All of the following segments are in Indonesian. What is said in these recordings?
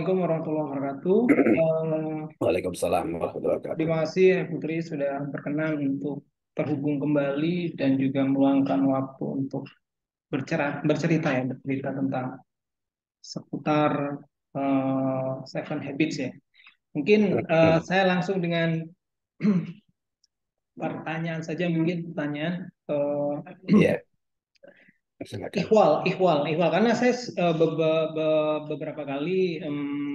Assalamualaikum warahmatullahi wabarakatuh. Waalaikumsalam warahmatullahi wabarakatuh. Terima kasih Putri sudah berkenan untuk terhubung kembali dan juga meluangkan waktu untuk bercerita tentang seputar Seven Habits ya. Mungkin Hmm. saya langsung dengan pertanyaan saja, mungkin pertanyaan Iya, silakan. ihwal karena saya beberapa kali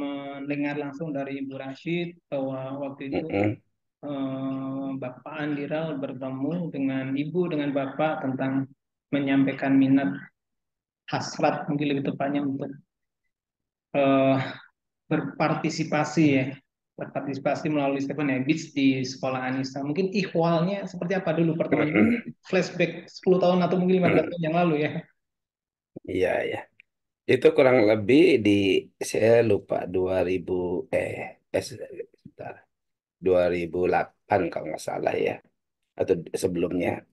mendengar langsung dari Ibu Rashid bahwa waktu itu Mm-mm. Bapak Andiral bertemu dengan Bapak tentang menyampaikan minat hasrat mungkin lebih tepatnya untuk eh, berpartisipasi ya berpartisipasi melalui Seven Habits di sekolah Anissa. Mungkin ihwalnya seperti apa dulu pertemuan mungkin Mm-mm. flashback 10 tahun atau mungkin 15 Mm. tahun yang lalu ya. Iya, iya. Itu kurang lebih di saya lupa 2000 eh sebentar, 2008 kalau nggak salah ya, atau sebelumnya.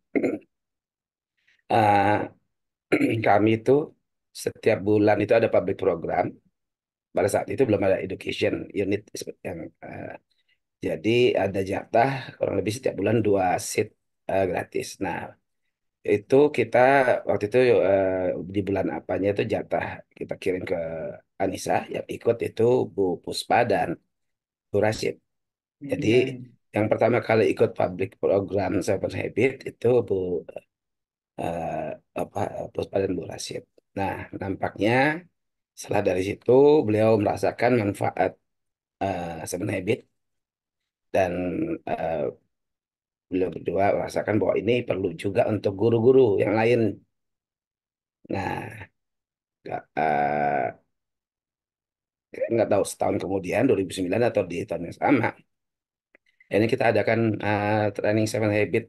Ah, kami itu setiap bulan itu ada public program. Pada saat itu belum ada education unit yang jadi ada jatah kurang lebih setiap bulan dua seat gratis. Nah, itu kita waktu itu di bulan apanya itu jatah kita kirim ke Anissa, yang ikut itu Bu Puspa dan Bu Rashid. Jadi Iya. yang pertama kali ikut public program Seven Habit itu Bu eh, apa Puspa dan Bu Rashid. Nah, nampaknya setelah dari situ beliau merasakan manfaat Seven Habit, dan eh, beliau berdua merasakan bahwa ini perlu juga untuk guru-guru yang lain. Nah, nggak tahu setahun kemudian 2009 atau di tahun yang sama, ini kita adakan training Seven Habit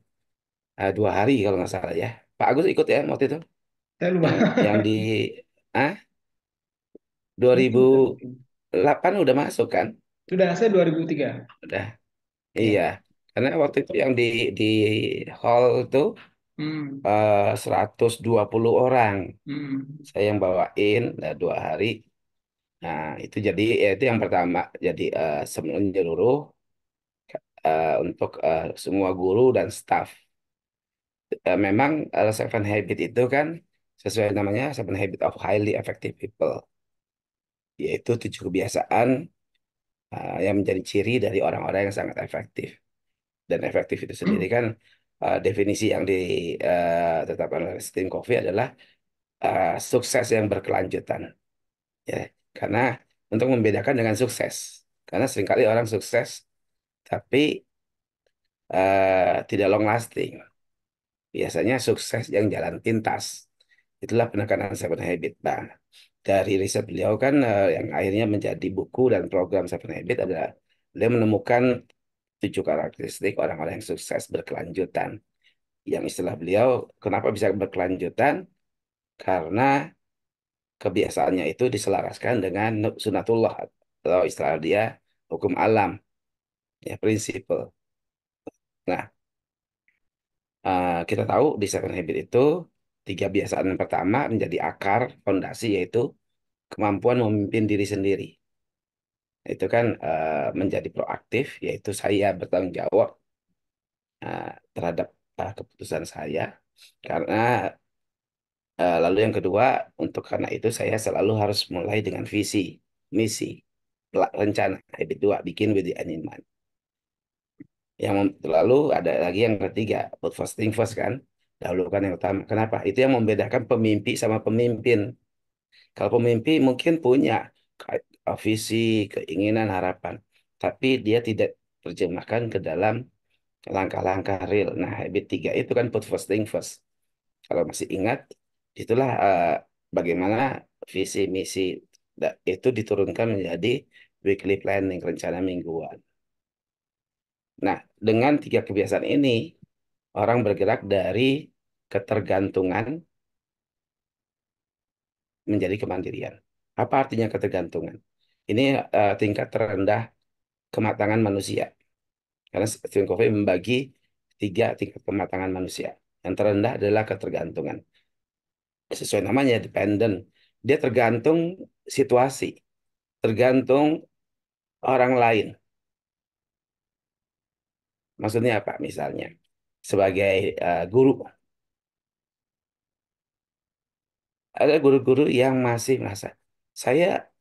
2 hari kalau nggak salah ya. Pak Agus ikut ya waktu itu, Saya lupa. yang di ah Mungkin mungkin. 2008 udah masuk kan. Sudah saya 2003. Udah, Ya. iya, karena waktu itu yang di hall itu Hmm. 120 orang, Hmm. saya yang bawain 2 hari. Nah, itu jadi ya, itu yang pertama, jadi menyeluruh untuk semua guru dan staf. Memang Seven Habit itu kan sesuai namanya, Seven Habit of Highly Effective People, yaitu 7 kebiasaan yang menjadi ciri dari orang-orang yang sangat efektif. Dan efektif itu sendiri kan definisi yang ditetapkan oleh Stephen Covey adalah sukses yang berkelanjutan. Ya, karena untuk membedakan dengan sukses, karena seringkali orang sukses tapi tidak long lasting. Biasanya sukses yang jalan pintas. Itulah penekanan Seven Habit. Nah, dari riset beliau kan yang akhirnya menjadi buku dan program Seven Habit adalah beliau menemukan 7 karakteristik orang-orang yang sukses berkelanjutan. Yang istilah beliau, kenapa bisa berkelanjutan? Karena kebiasaannya itu diselaraskan dengan sunatullah, atau istilah dia hukum alam, ya prinsip. Nah, kita tahu di Seven Habit itu 3 kebiasaan yang pertama menjadi akar fondasi, yaitu kemampuan memimpin diri sendiri. Itu kan menjadi proaktif, yaitu saya bertanggung jawab terhadap keputusan saya. Karena lalu yang kedua, untuk karena itu saya selalu harus mulai dengan visi, misi, rencana. Habit 2, bikin with the end in mind. Lalu ada lagi yang ketiga, put first thing first kan, dahulukan yang utama. Kenapa? Itu yang membedakan pemimpi sama pemimpin. Kalau pemimpi mungkin punya visi, keinginan, harapan, tapi dia tidak terjemahkan ke dalam langkah-langkah real. Nah, habit 3 itu kan put first thing first. Kalau masih ingat, itulah bagaimana visi misi itu diturunkan menjadi weekly planning, rencana mingguan. Nah, dengan 3 kebiasaan ini, orang bergerak dari ketergantungan menjadi kemandirian. Apa artinya ketergantungan? Ini tingkat terendah kematangan manusia. Karena Stephen Covey membagi 3 tingkat kematangan manusia. Yang terendah adalah ketergantungan. Sesuai namanya, dependent. Dia tergantung situasi. tergantung orang lain. Maksudnya apa? Misalnya, sebagai guru, ada guru-guru yang masih merasa, saya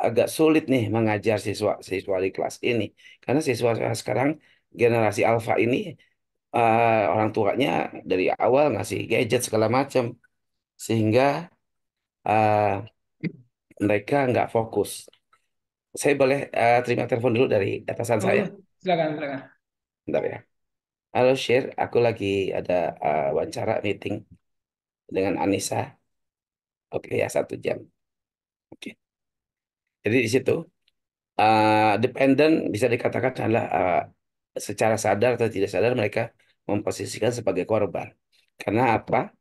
agak sulit nih mengajar siswa-siswa di kelas ini. Karena siswa sekarang, generasi alfa ini, orang tuanya dari awal ngasih gadget segala macam. Sehingga eh, mereka nggak fokus. Saya boleh terima telepon dulu dari atasan saya? Oh, silakan, silakan. Bentar ya. Halo, Share. Aku lagi ada wawancara meeting dengan Anissa. Oke ya, 1 jam. Oke. Jadi di situ, dependent bisa dikatakan adalah secara sadar atau tidak sadar mereka memposisikan sebagai korban. Karena apa?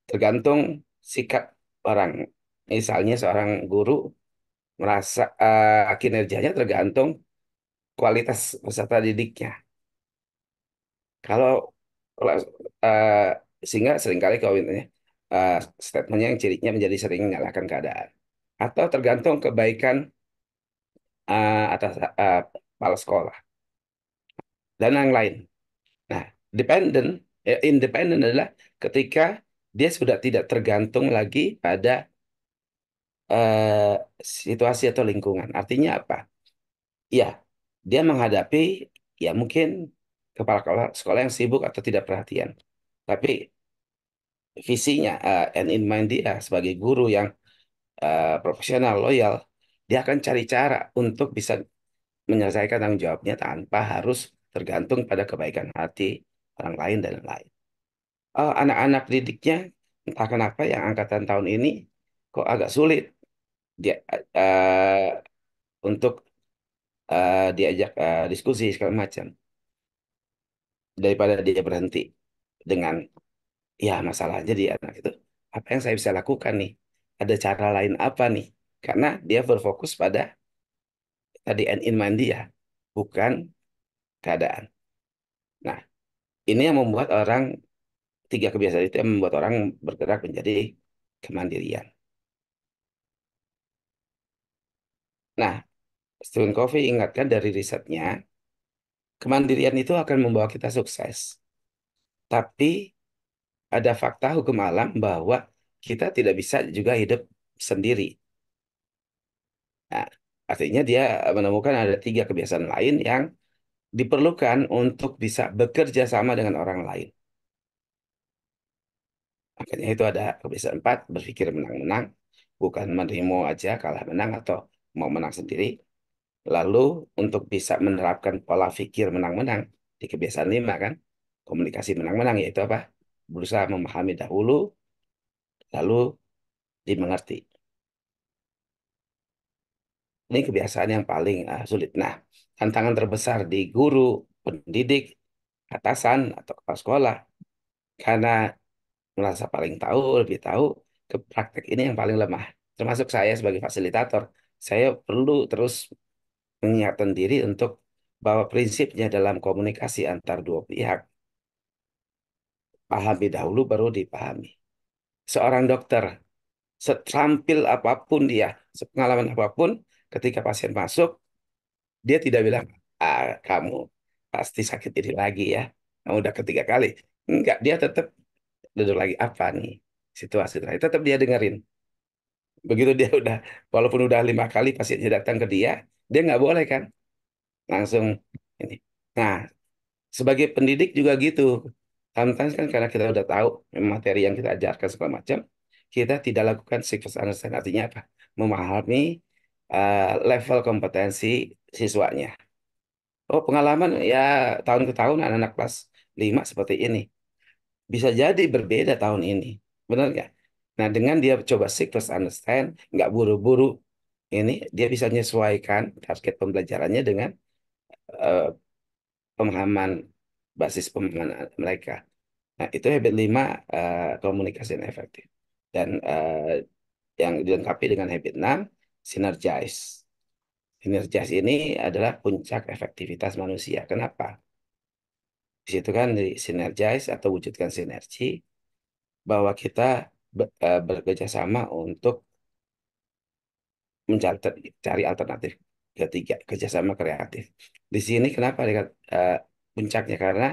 Tergantung sikap orang. Misalnya seorang guru merasa kinerjanya tergantung kualitas peserta didiknya. Kalau kalau eh, sehingga seringkali kalau mintanya eh, statementnya yang cirinya menjadi sering menyalahkan keadaan atau tergantung kebaikan atas kepala sekolah dan yang lain. Nah, independen adalah ketika dia sudah tidak tergantung lagi pada situasi atau lingkungan. Artinya apa? Ya, dia menghadapi ya mungkin kepala sekolah yang sibuk atau tidak perhatian. Tapi visinya, and in mind dia sebagai guru yang profesional, loyal, dia akan cari cara untuk bisa menyelesaikan tanggung jawabnya tanpa harus tergantung pada kebaikan hati orang lain dan lain-lain. Anak-anak didiknya entah kenapa yang angkatan tahun ini kok agak sulit dia untuk diajak diskusi segala macam daripada dia berhenti dengan ya masalahnya di anak itu apa yang saya bisa lakukan nih, ada cara lain apa nih, karena dia berfokus pada tadi end in mind dia, bukan keadaan. Nah, ini yang membuat orang, tiga kebiasaan itu yang membuat orang bergerak menjadi kemandirian. Nah, Stephen Covey ingatkan dari risetnya, kemandirian itu akan membawa kita sukses. Tapi ada fakta hukum alam bahwa kita tidak bisa juga hidup sendiri. Nah, artinya dia menemukan ada tiga kebiasaan lain yang diperlukan untuk bisa bekerja sama dengan orang lain. Makanya itu ada kebiasaan empat, berpikir menang-menang, bukan menerima aja kalah menang atau mau menang sendiri. Lalu untuk bisa menerapkan pola pikir menang-menang di kebiasaan lima kan, komunikasi menang-menang yaitu apa? Berusaha memahami dahulu, lalu dimengerti. Ini kebiasaan yang paling sulit. Nah, tantangan terbesar di guru, pendidik, atasan, atau kepala sekolah, karena merasa paling tahu, lebih tahu, ke praktek ini yang paling lemah. Termasuk saya sebagai fasilitator. Saya perlu terus mengingatkan diri untuk bahwa prinsipnya dalam komunikasi antar dua pihak, pahami dahulu baru dipahami. Seorang dokter, seterampil apapun dia, sepengalaman apapun, ketika pasien masuk, dia tidak bilang, kamu pasti sakit ini lagi ya. Kamu udah ketiga kali. Enggak, dia tetap duduk lagi. Apa nih situasi terakhir? Tetap dia dengerin. Begitu dia udah, walaupun udah 5 kali pasiennya datang ke dia nggak boleh kan langsung ini. Nah, sebagai pendidik juga gitu. Sometimes kan karena kita udah tahu materi yang kita ajarkan segala macam, kita tidak lakukan sequence understand. Artinya apa? Memahami level kompetensi siswanya. Oh, pengalaman ya tahun ke tahun anak-anak kelas 5 seperti ini. Bisa jadi berbeda tahun ini. Benar nggak? Nah, dengan dia coba seek first understand, nggak buru-buru, ini dia bisa menyesuaikan target pembelajarannya dengan eh, pemahaman, basis pemahaman mereka. Nah, itu habit 5 komunikasi yang efektif. Dan yang dilengkapi dengan habit 6 synergize. Synergize ini adalah puncak efektivitas manusia. Kenapa? Di situ kan di synergize atau wujudkan sinergi bahwa kita bekerja sama untuk mencari cari alternatif ketiga, kerjasama kreatif. Di sini kenapa dekat puncaknya, karena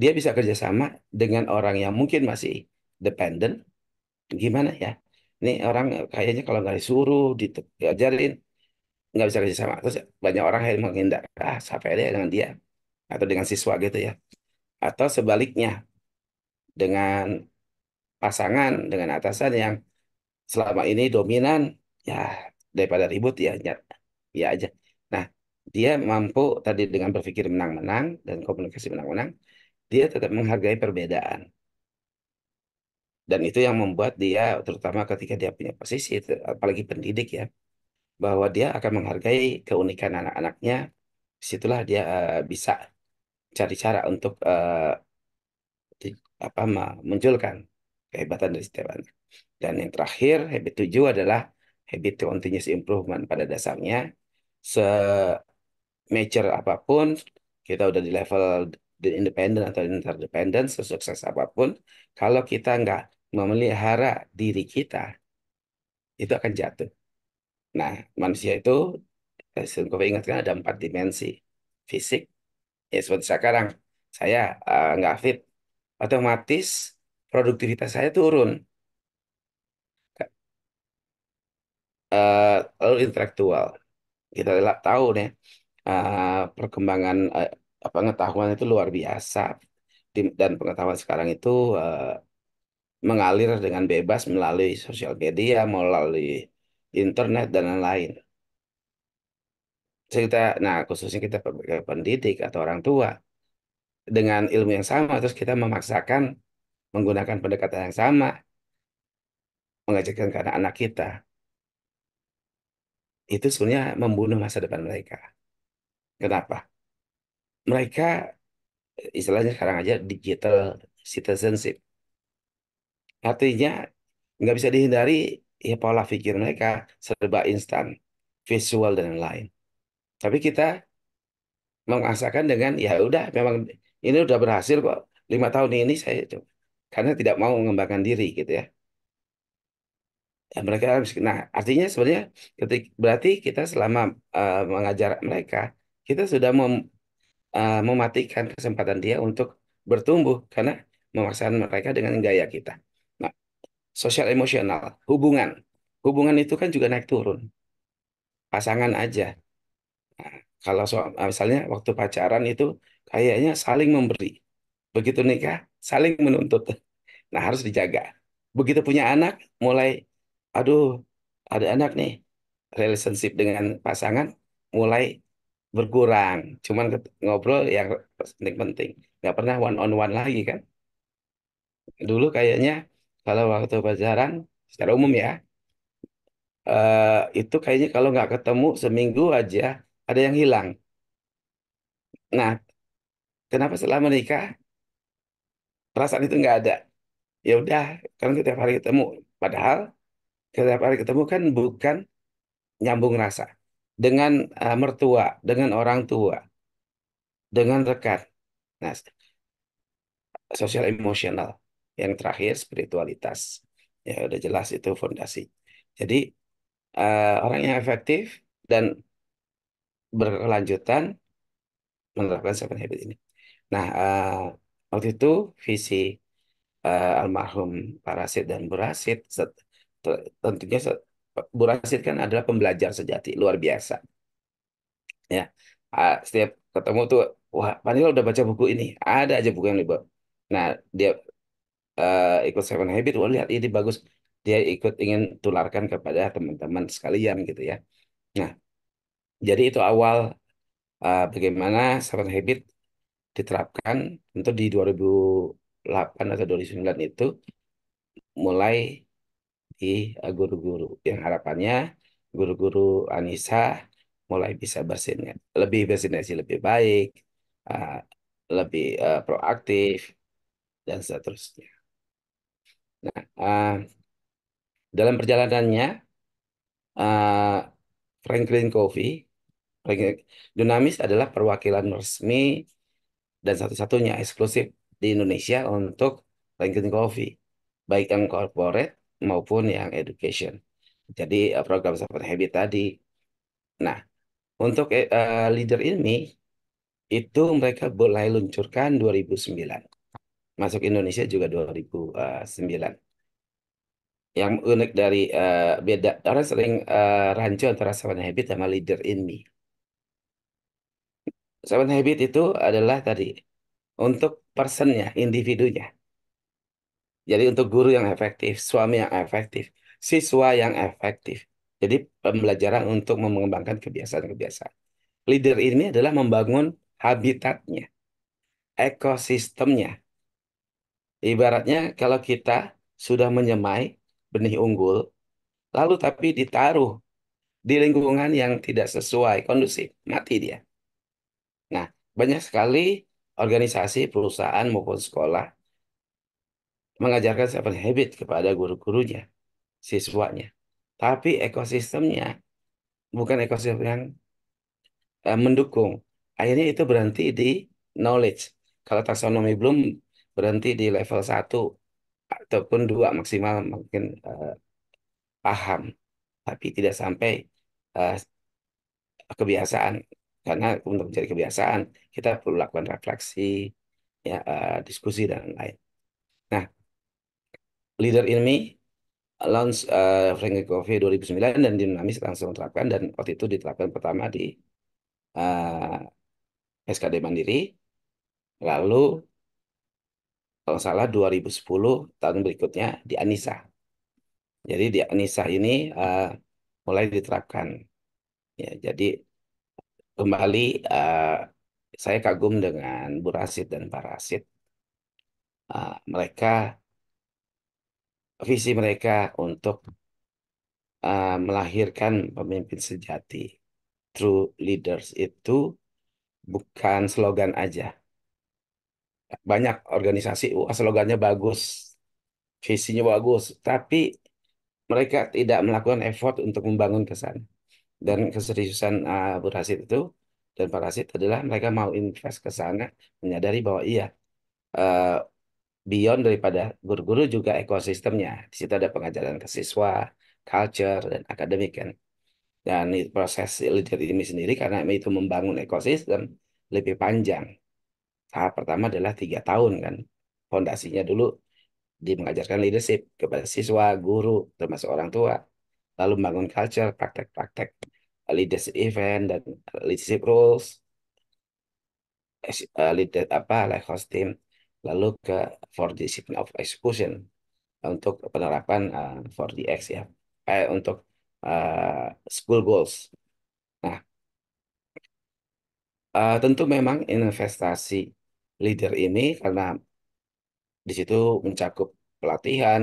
dia bisa kerjasama dengan orang yang mungkin masih dependen. Gimana ya? Ini orang kayaknya kalau nggak disuruh, diajarin, nggak bisa kerjasama. Terus banyak orang yang menghindar, siapa dia dengan dia atau dengan siswa gitu ya. Atau sebaliknya dengan pasangan, dengan atasan yang selama ini dominan, ya daripada ribut ya, ya aja. Nah, dia mampu tadi dengan berpikir menang-menang dan komunikasi menang-menang, dia tetap menghargai perbedaan. Dan itu yang membuat dia, terutama ketika dia punya posisi, apalagi pendidik ya, bahwa dia akan menghargai keunikan anak-anaknya. Disitulah dia bisa cari cara untuk munculkan kehebatan dari setiap anak. Dan yang terakhir, habit 7 adalah habit continuous improvement. Pada dasarnya, se-mature apapun, kita udah di level independen atau interdependen, sesukses apapun, kalau kita nggak memelihara diri kita, itu akan jatuh. Nah, manusia itu, saya ingatkan ada 4 dimensi. Fisik, ya seperti sekarang, saya nggak fit, otomatis produktivitas saya turun. Lalu intelektual, kita tahu nih, perkembangan pengetahuan itu luar biasa. Dan pengetahuan sekarang itu eh, mengalir dengan bebas melalui sosial media, melalui internet dan lain-lain. Nah, khususnya kita sebagai pendidik atau orang tua, dengan ilmu yang sama, terus kita memaksakan menggunakan pendekatan yang sama, mengajarkan ke anak-anak kita, itu sebenarnya membunuh masa depan mereka. Kenapa? Mereka istilahnya sekarang aja digital citizenship. Artinya nggak bisa dihindari, ya pola pikir mereka serba instan, visual dan lain-lain. Tapi kita mengasahkan dengan ya udah, memang ini udah berhasil kok, 5 tahun ini saya coba, karena tidak mau mengembangkan diri gitu ya. Ya, mereka harus, nah artinya sebenarnya berarti kita selama mengajar mereka, kita sudah mematikan kesempatan dia untuk bertumbuh karena memaksakan mereka dengan gaya kita. Nah, sosial emosional, hubungan. Hubungan itu kan juga naik turun. Pasangan aja. Nah, kalau soal, misalnya waktu pacaran itu kayaknya saling memberi. Begitu nikah, saling menuntut. Nah, harus dijaga. Begitu punya anak, mulai, aduh, ada anak nih, relationship dengan pasangan mulai berkurang. Cuman ngobrol yang penting-penting. Nggak pernah one on one lagi kan. Dulu kayaknya kalau waktu pacaran, secara umum ya, itu kayaknya kalau nggak ketemu seminggu aja, ada yang hilang. Nah, kenapa setelah menikah, perasaan itu nggak ada? Ya udah, kan setiap hari ketemu. Padahal setiap hari ketemu kan bukan nyambung rasa. Dengan mertua, dengan orang tua, dengan rekan. Nah, sosial emosional. Yang terakhir, spiritualitas. Ya, udah jelas itu fondasi. Jadi, orang yang efektif dan berkelanjutan menerapkan seven habit ini. Nah, waktu itu visi almarhum Pak Rasid dan Bu Rasid, tentunya Bu Rasid kan adalah pembelajar sejati, luar biasa. Ya, setiap ketemu tuh, wah, Panila udah baca buku ini, ada aja buku yang dibawa. Nah, dia ikut Seven Habit, wah lihat ini bagus. Dia ikut ingin tularkan kepada teman-teman sekalian gitu ya. Nah, jadi itu awal bagaimana Seven Habit diterapkan. Tentu di 2008 atau 2009 itu mulai di guru-guru. Yang harapannya guru-guru Anissa mulai bisa lebih bersinergi lebih baik, uh, lebih proaktif, dan seterusnya. Nah, dalam perjalanannya, uh, Franklin Covey, Dunamis adalah perwakilan resmi dan satu-satunya eksklusif di Indonesia untuk Franklin Covey, baik yang corporate maupun yang education. Jadi program Seven Habit tadi. Nah, untuk leader ini itu mereka mulai luncurkan 2009. Masuk Indonesia juga 2009. Yang unik dari beda orang sering rancu antara Seven Habit sama Leader in Me. Seven Habit itu adalah tadi untuk personnya, individunya. Jadi untuk guru yang efektif, suami yang efektif, siswa yang efektif. Jadi pembelajaran untuk mengembangkan kebiasaan-kebiasaan. Leader ini adalah membangun habitatnya, ekosistemnya. Ibaratnya kalau kita sudah menyemai benih unggul, lalu tapi ditaruh di lingkungan yang tidak sesuai, kondusif, mati dia. Nah, banyak sekali organisasi, perusahaan maupun sekolah mengajarkan seven habit kepada guru-gurunya, siswanya. Tapi ekosistemnya bukan ekosistem yang mendukung. Akhirnya itu berhenti di knowledge. Kalau taksonomi belum berhenti di level satu ataupun 2 maksimal mungkin paham, tapi tidak sampai eh, kebiasaan. Karena untuk menjadi kebiasaan, kita perlu lakukan refleksi, ya, diskusi dan lain. Nah, leader ini launch Frankie Covey 2009 dan dinamis langsung terapkan dan waktu itu diterapkan pertama di SKD Mandiri, lalu kalau salah 2010 tahun berikutnya di Anissa. Jadi di Anissa ini eh, mulai diterapkan. Ya, jadi kembali saya kagum dengan Bu Rasid dan Pak Rasid. Mereka visi mereka untuk melahirkan pemimpin sejati, true leaders itu bukan slogan aja. Banyak organisasi, wah slogannya bagus, visinya bagus, tapi mereka tidak melakukan effort untuk membangun ke sana. Dan keseriusan Bu Rasid itu dan Pak Rasid adalah mereka mau invest ke sana, menyadari bahwa iya, eh, beyond daripada guru-guru juga ekosistemnya. Di situ ada pengajaran ke siswa, culture, dan akademik kan. Dan proses leader ini sendiri karena itu membangun ekosistem lebih panjang. Tahap pertama adalah 3 tahun kan. Fondasinya dulu di mengajarkan leadership kepada siswa, guru, termasuk orang tua. Lalu membangun culture, praktek-praktek leadership event dan leadership roles, leader apa, like host team. Lalu ke for discipline of execution untuk penerapan 4DX ya. Untuk school goals. Nah, tentu memang investasi leader ini karena di situ mencakup pelatihan,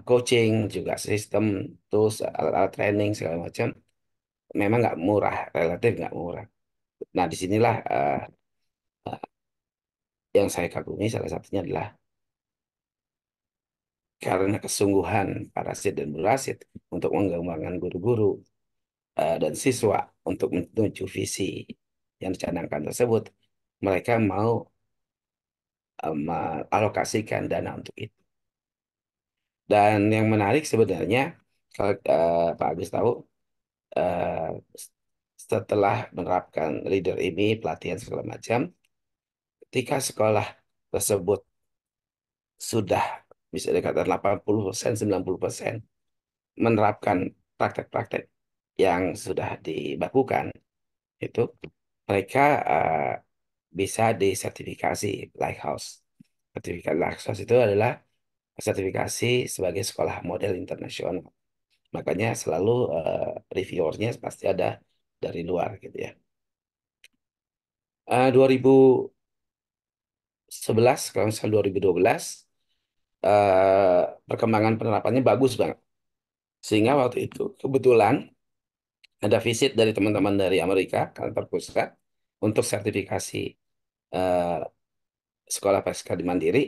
coaching, juga sistem, tools, alat-alat training segala macam. Memang nggak murah, relatif nggak murah. Nah, disinilah yang saya kagumi salah satunya adalah karena kesungguhan para Sid dan Bu Rasid untuk mengembangkan guru-guru dan siswa untuk menuju visi yang dicanangkan tersebut, mereka mau mengalokasikan dana untuk itu. Dan yang menarik sebenarnya, kalau Pak Agus tahu, eh, setelah menerapkan leader ini, pelatihan segala macam, ketika sekolah tersebut sudah bisa dikatakan 80%, 90% menerapkan praktek-praktek yang sudah dibakukan, itu mereka bisa disertifikasi Lighthouse. Sertifikat Lighthouse itu adalah sertifikasi sebagai sekolah model internasional. Makanya selalu reviewernya pasti ada dari luar gitu ya. 2011, kalau misalnya 2012, perkembangan penerapannya bagus banget. Sehingga waktu itu kebetulan ada visit dari teman-teman dari Amerika, kantor pusat, untuk sertifikasi eh, sekolah pasca di Mandiri.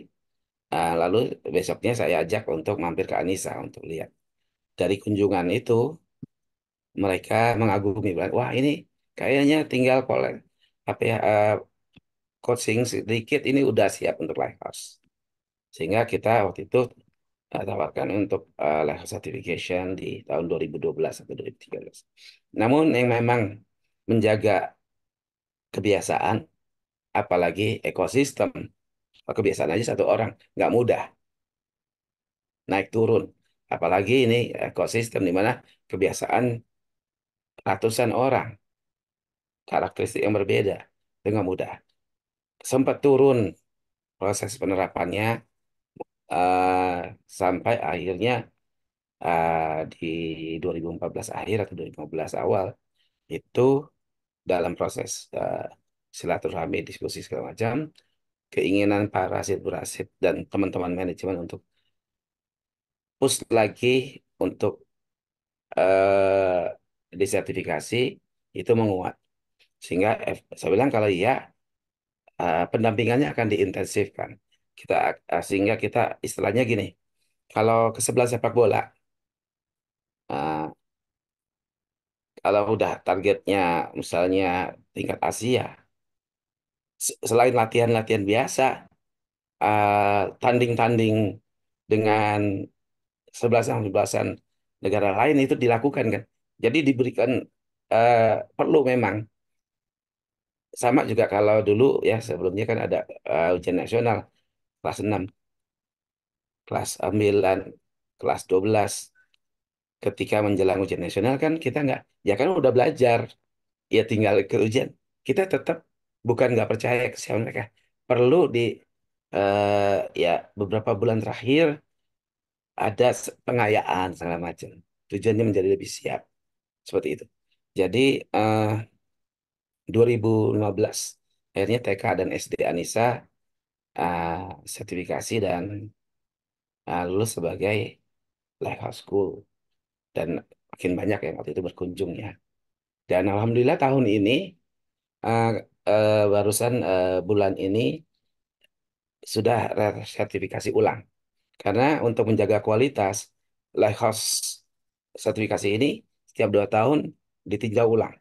Lalu besoknya saya ajak untuk mampir ke Anissa untuk lihat. Dari kunjungan itu, mereka mengagumi, bilang, wah ini kayaknya tinggal apa ya, coaching sedikit ini udah siap untuk Lighthouse. Sehingga kita waktu itu tawarkan untuk level certification di tahun 2012 atau 2013. Namun yang memang menjaga kebiasaan, apalagi ekosistem, kebiasaan aja satu orang nggak mudah, naik turun. Apalagi ini ekosistem di mana kebiasaan ratusan orang, karakteristik yang berbeda, itu nggak mudah. Sempat turun proses penerapannya eh, sampai akhirnya di 2014 akhir atau 2015 awal itu dalam proses silaturahmi, diskusi segala macam, keinginan para Rasid dan teman-teman manajemen untuk push lagi untuk disertifikasi itu menguat. Sehingga saya bilang kalau iya, pendampingannya akan diintensifkan. Sehingga kita istilahnya gini, kalau ke sebelah sepak bola, eh, kalau udah targetnya misalnya tingkat Asia, selain latihan-latihan biasa, tanding-tanding dengan sebelasan negara lain itu dilakukan kan. Jadi diberikan eh, perlu memang sama juga kalau dulu ya sebelumnya kan ada ujian nasional kelas 6, kelas 9, kelas 12. Ketika menjelang ujian nasional kan kita nggak, ya kan udah belajar, ya tinggal ke ujian. Kita tetap bukan nggak percaya kesiapan mereka. Perlu di ya beberapa bulan terakhir ada pengayaan segala macam. Tujuannya menjadi lebih siap seperti itu. Jadi eh, 2015 akhirnya TK dan SD Anissa eh, sertifikasi dan lulus sebagai Lighthouse School dan makin banyak yang waktu itu berkunjung ya. Dan alhamdulillah tahun ini eh, barusan bulan ini sudah sertifikasi ulang. Karena untuk menjaga kualitas, Lighthouse sertifikasi ini setiap 2 tahun ditinjau ulang.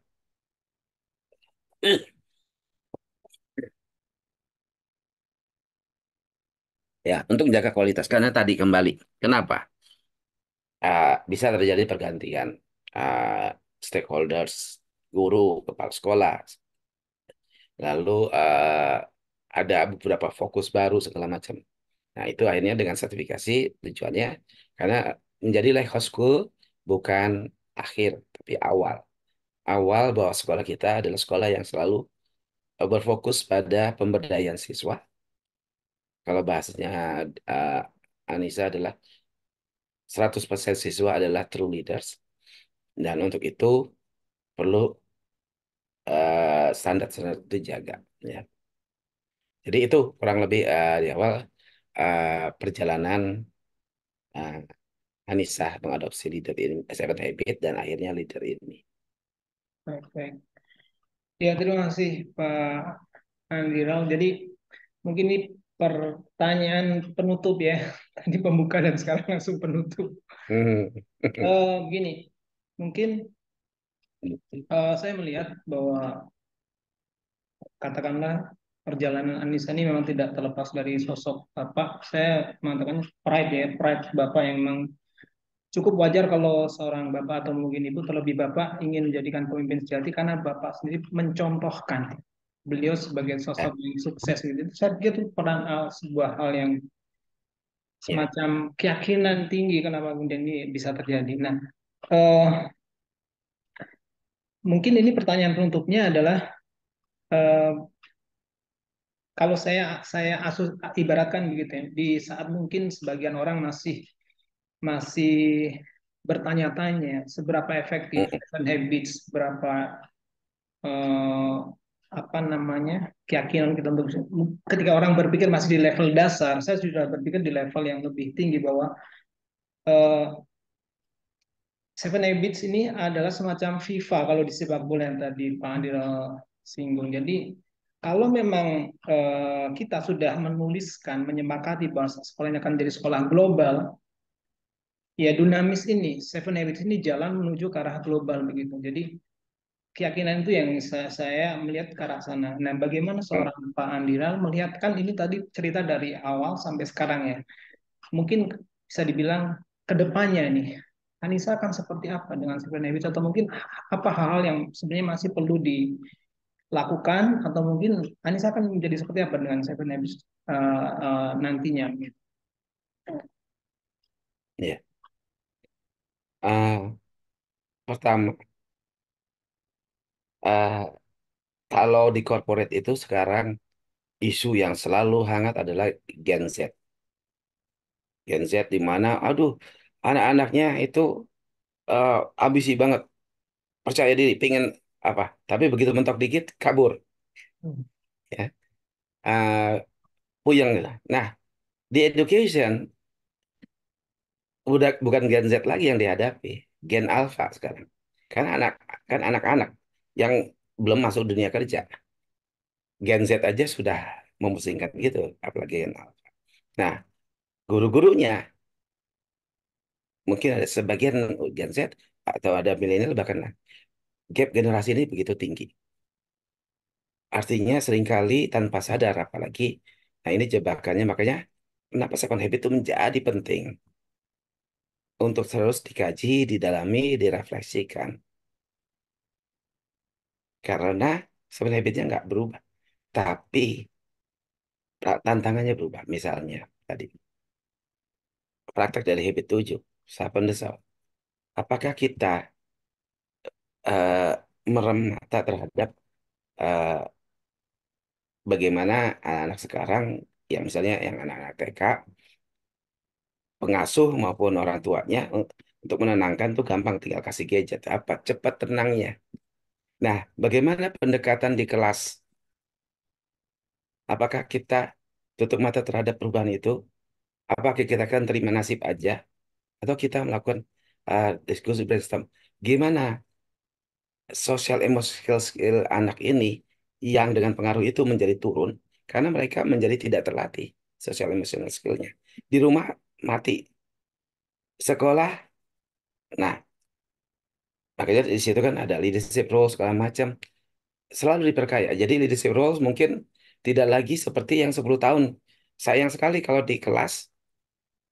Ya, untuk menjaga kualitas. Karena tadi kembali, kenapa? Bisa terjadi pergantian uh, stakeholders, guru, kepala sekolah, lalu ada beberapa fokus baru segala macam. Nah, itu akhirnya dengan sertifikasi tujuannya karena menjadi Lighthouse School bukan akhir, tapi awal. Awal bahwa sekolah kita adalah sekolah yang selalu berfokus pada pemberdayaan siswa. Kalau bahasanya uh, Anissa adalah 100% siswa adalah true leaders. Dan untuk itu perlu standar-standar itu dijaga. Ya. Jadi itu kurang lebih di awal perjalanan uh, Anissa mengadopsi leader ini, Seven Habit, dan akhirnya leader ini. Baik, baik. Ya, terima kasih Pak Andi Rao. Jadi mungkin ini pertanyaan penutup ya. Tadi pembuka dan sekarang langsung penutup. Hmm. Begini, mungkin saya melihat bahwa katakanlah perjalanan Anissa ini memang tidak terlepas dari sosok Bapak. Saya mengatakan pride ya, pride Bapak yang memang cukup wajar kalau seorang Bapak atau mungkin Ibu terlebih Bapak ingin menjadikan pemimpin sejati karena Bapak sendiri mencontohkan beliau sebagai Ya, sosok yang sukses gitu. Saya pikir itu peran sebuah hal yang ya. semacam keyakinan tinggi kenapa kemudian ini bisa terjadi. Nah, eh, mungkin ini pertanyaan penutupnya adalah eh, kalau ibaratkan begitu ya, di saat mungkin sebagian orang masih masih bertanya-tanya seberapa efektif Mm, Seven Habits, berapa eh, apa namanya keyakinan kita untuk ketika orang berpikir masih di level dasar, saya sudah berpikir di level yang lebih tinggi bahwa eh, Seven Habits ini adalah semacam FIFA kalau di sepak bola yang tadi Pak Andil singgung. Jadi kalau memang kita sudah menuliskan, menyepakati bahwa sekolah ini akan menjadi sekolah global, ya dinamis ini, Seven Habits ini jalan menuju ke arah global begitu. Jadi keyakinan itu yang saya melihat ke arah sana. Nah, bagaimana mm, seorang Pak Andiral melihat kan ini tadi cerita dari awal sampai sekarang ya. Mungkin bisa dibilang ke depannya nih, Anissa akan seperti apa dengan Seven Habits atau mungkin apa hal-hal yang sebenarnya masih perlu dilakukan atau mungkin Anissa akan menjadi seperti apa dengan Seven Habits nantinya gitu. Ya. Ah, pertama, ah, kalau di corporate itu sekarang isu yang selalu hangat adalah Gen Z. Gen Z di mana, aduh, anak-anaknya itu eh, ambisi banget, percaya diri, pengen apa, tapi begitu mentok dikit kabur, Hmm. ya, puyeng gitu. Nah, di education udah bukan Gen Z lagi yang dihadapi, Gen Alpha sekarang. Karena anak-anak yang belum masuk dunia kerja, Gen Z aja sudah memusingkan gitu, apalagi Gen Alpha. Nah, guru-gurunya mungkin ada sebagian Gen Z atau ada milenial bahkan gap generasi ini begitu tinggi. Artinya seringkali tanpa sadar apalagi, nah ini jebakannya makanya kenapa second habit itu menjadi penting untuk terus dikaji, didalami, direfleksikan. Karena sebenarnya habitnya nggak berubah, tapi tantangannya berubah. Misalnya tadi praktek dari habit 7, Seven the Soul. Apakah kita eh, merem mata terhadap eh, bagaimana anak-anak sekarang, ya misalnya yang anak-anak TK, pengasuh maupun orang tuanya untuk menenangkan tuh gampang tinggal kasih gadget apa cepat tenangnya. Nah, bagaimana pendekatan di kelas? Apakah kita tutup mata terhadap perubahan itu? Apakah kita akan terima nasib aja? Atau kita melakukan diskusi brainstorm? Gimana sosial emotional skill anak ini yang dengan pengaruh itu menjadi turun karena mereka menjadi tidak terlatih sosial emotional skillnya. Di rumah mati, sekolah. Nah, makanya di situ kan ada leadership role segala macam selalu diperkaya. Jadi leadership roles mungkin tidak lagi seperti yang 10 tahun. Sayang sekali kalau di kelas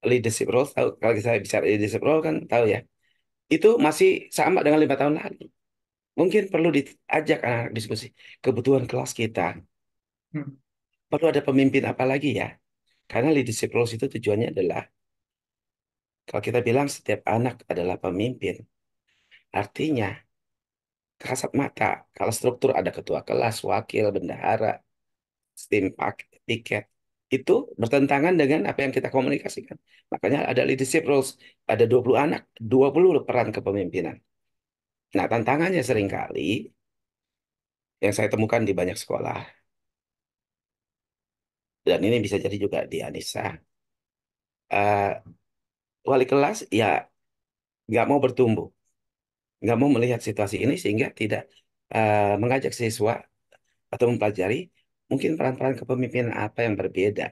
leadership roles, tahu, kalau saya bicara leadership role kan tahu ya, itu masih sama dengan 5 tahun lalu. Mungkin perlu diajak anak-anak diskusi kebutuhan kelas kita. Hmm. Perlu ada pemimpin apa lagi ya? Karena leadership roles itu tujuannya adalah kalau kita bilang setiap anak adalah pemimpin, artinya kasat mata. Kalau struktur ada ketua kelas, wakil, bendahara, steam tiket itu bertentangan dengan apa yang kita komunikasikan. Makanya ada leadership roles, ada 20 anak, 20 peran kepemimpinan. Nah, tantangannya seringkali yang saya temukan di banyak sekolah, dan ini bisa jadi juga di Anissa, eh, wali kelas ya nggak mau bertumbuh, nggak mau melihat situasi ini sehingga tidak mengajak siswa atau mempelajari mungkin peran-peran kepemimpinan apa yang berbeda.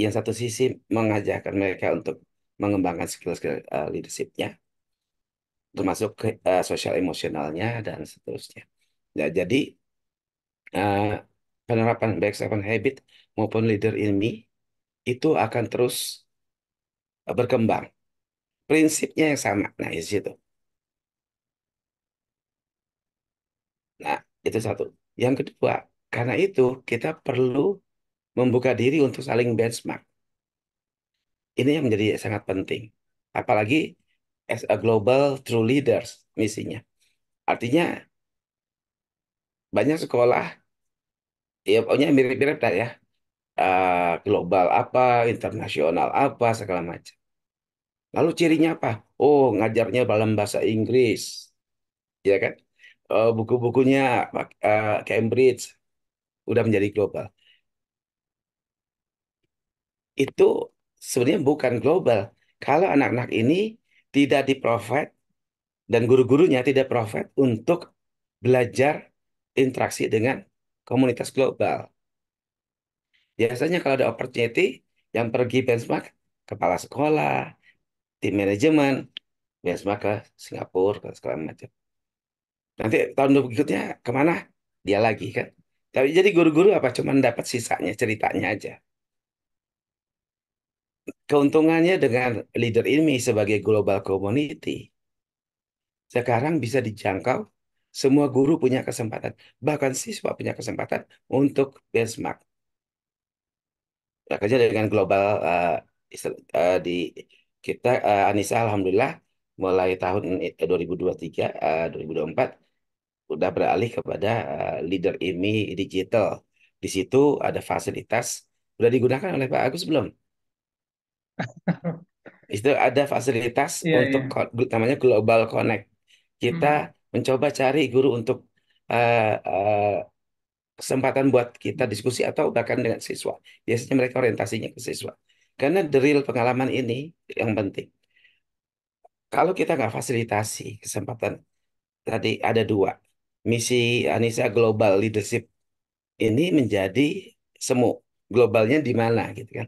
Yang satu sisi mengajarkan mereka untuk mengembangkan skill-skill leadershipnya, termasuk ke sosial emosionalnya dan seterusnya. Ya, jadi eh, penerapan baik seven habit maupun leader in me itu akan terus berkembang. Prinsipnya yang sama. Nah, di situ. Nah, itu satu. Yang kedua, karena itu kita perlu membuka diri untuk saling benchmark. Ini yang menjadi sangat penting. Apalagi as a global true leaders misinya. Artinya banyak sekolah, ya pokoknya mirip-mirip dah ya. Global apa, internasional apa, segala macam. Lalu cirinya apa? Oh, ngajarnya dalam bahasa Inggris, ya kan? Buku-bukunya Cambridge udah menjadi global. Itu sebenarnya bukan global. Kalau anak-anak ini tidak di-provide dan guru-gurunya tidak provide untuk belajar interaksi dengan komunitas global. Biasanya kalau ada opportunity yang pergi benchmark, kepala sekolah, tim manajemen, benchmark ke Singapura, ke segala macam. Nanti tahun berikutnya kemana? Dia lagi kan. Tapi jadi guru-guru apa? Cuman dapat sisanya, ceritanya aja. Keuntungannya dengan leader ini sebagai global community, sekarang bisa dijangkau, semua guru punya kesempatan, bahkan siswa punya kesempatan untuk benchmark. Makanya dengan global di kita, Anissa alhamdulillah mulai tahun 2023, 2024 udah beralih kepada leader IMI digital. Di situ ada fasilitas, udah digunakan oleh Pak Agus belum? Itu ada fasilitas Iya, untuk iya. namanya Global Connect. Kita Hmm. mencoba cari guru untuk eh, eh, kesempatan buat kita diskusi atau bahkan dengan siswa. Biasanya mereka orientasinya ke siswa. Karena the real pengalaman ini yang penting. Kalau kita nggak fasilitasi kesempatan, tadi ada dua. Misi Anissa Global Leadership ini menjadi semu. Globalnya di mana gitu kan.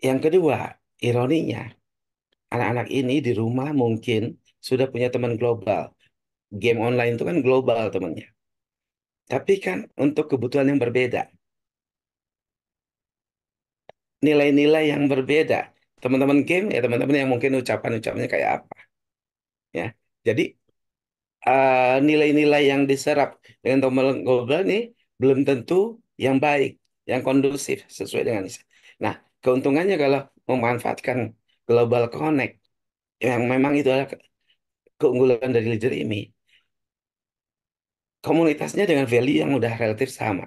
Yang kedua, ironinya, anak-anak ini di rumah mungkin sudah punya teman global. Game online itu kan global temannya. Tapi kan untuk kebutuhan yang berbeda, nilai-nilai yang berbeda. Teman-teman game ya teman-teman yang mungkin ucapan-ucapannya kayak apa ya. Jadi nilai-nilai yang diserap dengan teman global ini belum tentu yang baik, yang kondusif sesuai dengan Nisa. Nah, keuntungannya kalau memanfaatkan Global Connect yang memang itu adalah keunggulan dari leader ini, komunitasnya dengan value yang udah relatif sama.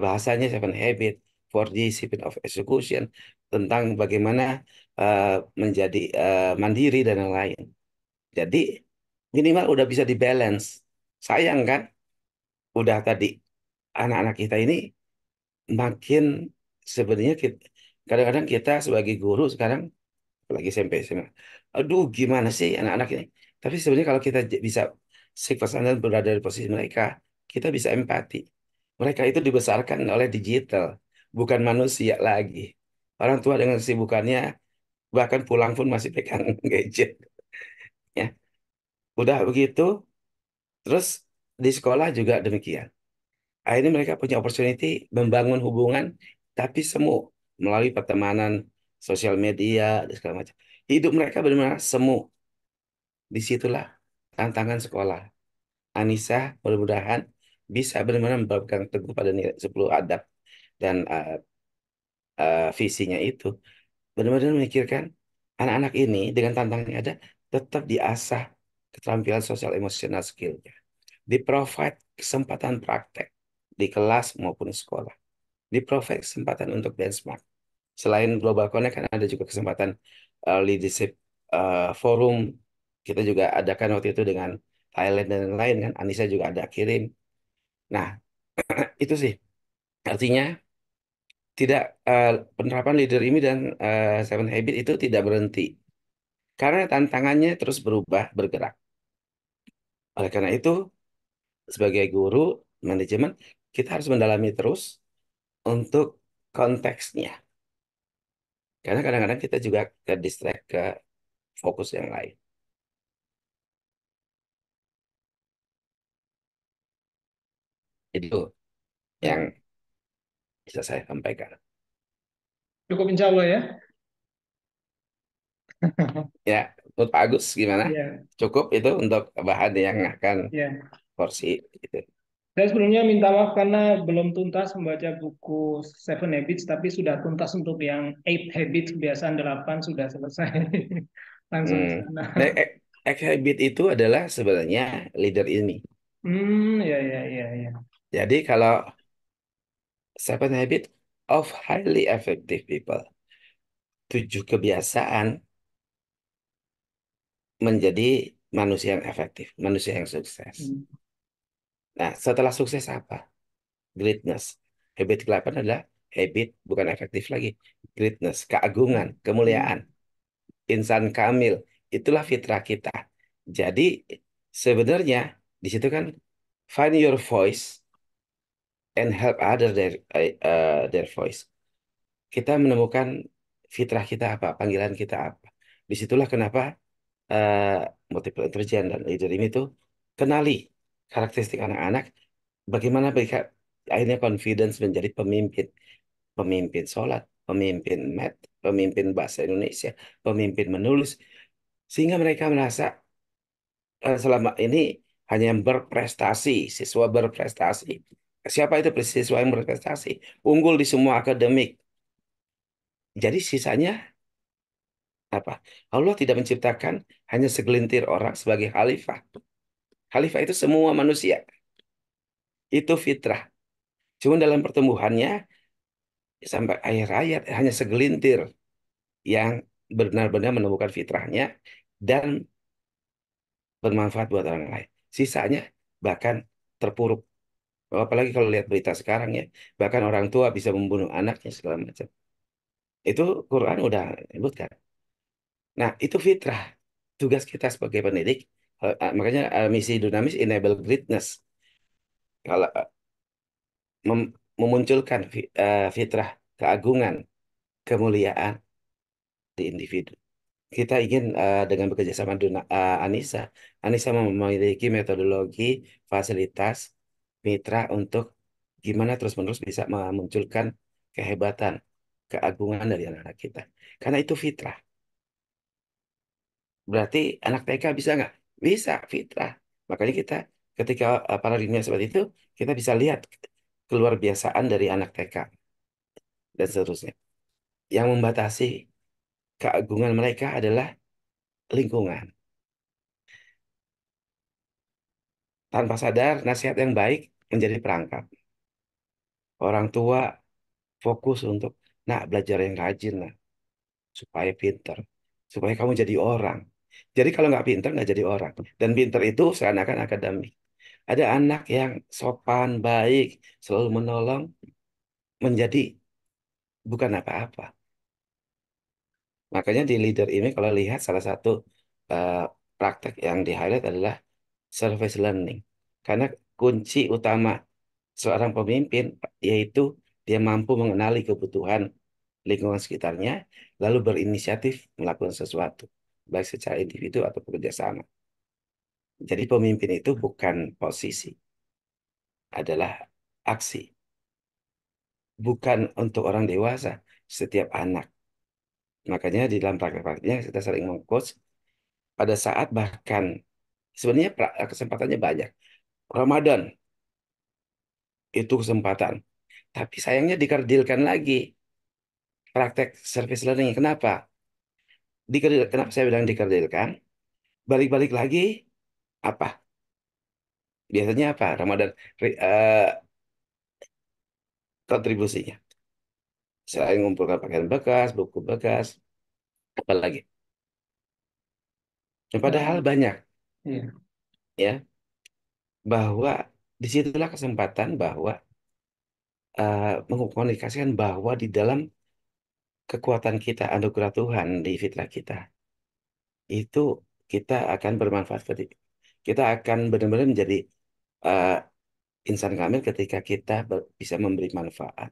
Bahasanya Seven Habits, 4 Discipline of Execution, tentang bagaimana eh, menjadi mandiri dan lain-lain. Jadi minimal udah bisa dibalance. Sayang kan, udah tadi anak-anak kita ini makin sebenarnya kadang-kadang kita sebagai guru sekarang lagi SMP SMA. Aduh, gimana sih anak-anak ini? Tapi sebenarnya kalau kita bisa seek pesan dan berada di posisi mereka, kita bisa empati. Mereka itu dibesarkan oleh digital, bukan manusia lagi. Orang tua dengan kesibukannya, bahkan pulang pun masih pegang gadget. Ya, udah begitu. Terus di sekolah juga demikian. Akhirnya mereka punya opportunity membangun hubungan, tapi semu melalui pertemanan, sosial media, dan segala macam. Hidup mereka benar-benar semu. Disitulah tantangan sekolah. Anissa mudah-mudahan bisa benar-benar berpegang teguh pada nilai 10 adab dan visinya itu. Benar-benar memikirkan anak-anak ini dengan tantangan yang ada tetap diasah keterampilan sosial emosional skillnya. Di-provide kesempatan praktek di kelas maupun sekolah. Di-provide kesempatan untuk benchmark. Selain Global Connect kan ada juga kesempatan leadership forum. Kita juga adakan waktu itu dengan Thailand dan lain-lain kan. Anissa juga ada kirim. Nah, itu sih. Artinya tidak penerapan leader ini dan Seven Habit itu tidak berhenti. Karena tantangannya terus berubah, bergerak. Oleh karena itu, sebagai guru, manajemen, kita harus mendalami terus untuk konteksnya. Karena kadang-kadang kita juga ke distract ke fokus yang lain. Itu yang Ya, bisa saya sampaikan. cukup insya Allah ya. Ya, menurut Pak Agus gimana? Ya, Cukup itu untuk bahan yang akan ya. porsi itu. Saya sebelumnya minta maaf karena belum tuntas membaca buku Seven Habits, tapi sudah tuntas untuk yang Eight Habits, kebiasaan 8 sudah selesai. Langsung Hmm. ke sana. Nah, habit itu adalah sebenarnya leader ini. Ya, ya, ya, ya. Jadi kalau seven habit of highly effective people, 7 kebiasaan menjadi manusia yang efektif, manusia yang sukses. Hmm, Nah, setelah sukses apa? Greatness. Habit ke-8 adalah habit bukan efektif lagi. Greatness, keagungan, hmm, kemuliaan, insan kamil. Itulah fitrah kita. Jadi sebenarnya di situ kan find your voice and help other their voice. Kita menemukan fitrah kita apa, panggilan kita apa. Disitulah kenapa uh, multiple intelligence dan leader ini tuh kenali karakteristik anak-anak, bagaimana mereka akhirnya confidence menjadi pemimpin, pemimpin sholat, pemimpin pemimpin bahasa Indonesia, pemimpin menulis, sehingga mereka merasa selama ini hanya yang berprestasi, siswa berprestasi. Siapa itu siswa yang berprestasi? Unggul di semua akademik. Jadi sisanya apa? Allah tidak menciptakan hanya segelintir orang sebagai khalifah. Khalifah itu semua manusia. Itu fitrah. Cuma dalam pertumbuhannya sampai akhir hayat hanya segelintir yang benar-benar menemukan fitrahnya dan bermanfaat buat orang lain. Sisanya bahkan terpuruk. Apalagi kalau lihat berita sekarang ya, bahkan orang tua bisa membunuh anaknya segala macam. Itu Quran udah sebutkan. Nah, itu fitrah. Tugas kita sebagai pendidik, makanya misi Dunamis enable greatness. Kalau memunculkan fitrah, keagungan, kemuliaan di individu. Kita ingin dengan bekerja sama Anissa, Anissa memiliki metodologi, fasilitas, mitra untuk gimana terus-menerus bisa memunculkan kehebatan, keagungan dari anak-anak kita. Karena itu fitrah. Berarti anak TK bisa nggak? Bisa, fitrah. Makanya kita ketika paradigma seperti itu, kita bisa lihat keluar biasaan dari anak TK dan seterusnya. Yang membatasi keagungan mereka adalah lingkungan. Tanpa sadar, nasihat yang baik menjadi perangkap. Orang tua fokus untuk, nak belajar yang rajin lah, supaya pinter. Supaya kamu jadi orang. Jadi kalau nggak pinter, nggak jadi orang. Dan pinter itu seakan-akan akademik. Ada anak yang sopan, baik, selalu menolong, menjadi bukan apa-apa. Makanya di leader ini kalau lihat salah satu eh, praktek yang di-highlight adalah service learning. Karena kunci utama seorang pemimpin yaitu dia mampu mengenali kebutuhan lingkungan sekitarnya, lalu berinisiatif melakukan sesuatu, baik secara individu atau bekerjasama. Jadi pemimpin itu bukan posisi, adalah aksi. Bukan untuk orang dewasa, setiap anak. Makanya di dalam praktek-prakteknya kita sering mengcoach pada saat bahkan sebenarnya kesempatannya banyak. Ramadan itu kesempatan. Tapi sayangnya dikerdilkan lagi praktek service learning. Kenapa? Kenapa saya bilang dikerdilkan? Balik-balik lagi apa? Biasanya apa? Ramadan kontribusinya. Selain mengumpulkan pakaian bekas, buku bekas, apa lagi? Nah, padahal Eh, banyak iya. ya bahwa disitulah kesempatan bahwa mengkomunikasikan bahwa di dalam kekuatan kita, anugerah Tuhan di fitrah kita itu kita akan bermanfaat kita akan benar-benar menjadi eh, insan kamil ketika kita bisa memberi manfaat.